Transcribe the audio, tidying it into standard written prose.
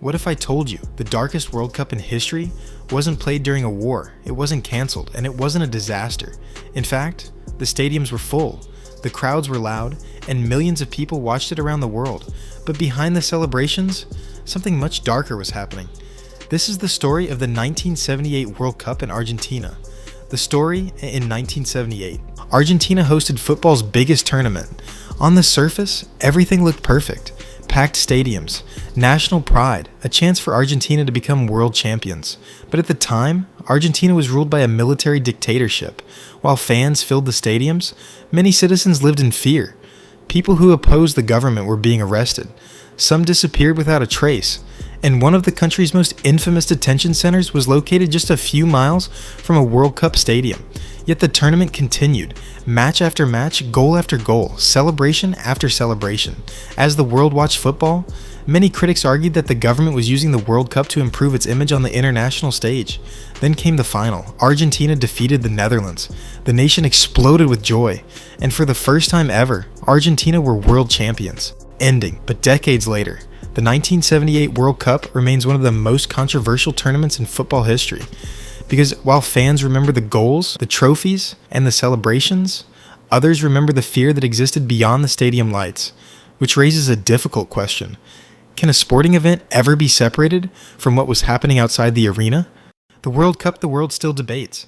What if I told you the darkest World Cup in history wasn't played during a war, it wasn't cancelled, and it wasn't a disaster? In fact, the stadiums were full, the crowds were loud, and millions of people watched it around the world. But behind the celebrations, something much darker was happening. This is the story of the 1978 World Cup in Argentina. The story in 1978. Argentina hosted football's biggest tournament. On the surface, everything looked perfect. Packed stadiums, national pride, a chance for Argentina to become world champions. But at the time, Argentina was ruled by a military dictatorship. While fans filled the stadiums, many citizens lived in fear. People who opposed the government were being arrested. Some disappeared without a trace. And one of the country's most infamous detention centers was located just a few miles from a World Cup stadium. Yet the tournament continued, match after match, goal after goal, celebration after celebration. As the world watched football, many critics argued that the government was using the World Cup to improve its image on the international stage. Then came the final. Argentina defeated the Netherlands. The nation exploded with joy. And for the first time ever, Argentina were world champions. Ending, but decades later, the 1978 World Cup remains one of the most controversial tournaments in football history. Because while fans remember the goals, the trophies, and the celebrations, others remember the fear that existed beyond the stadium lights, which raises a difficult question. Can a sporting event ever be separated from what was happening outside the arena? The World Cup the world still debates.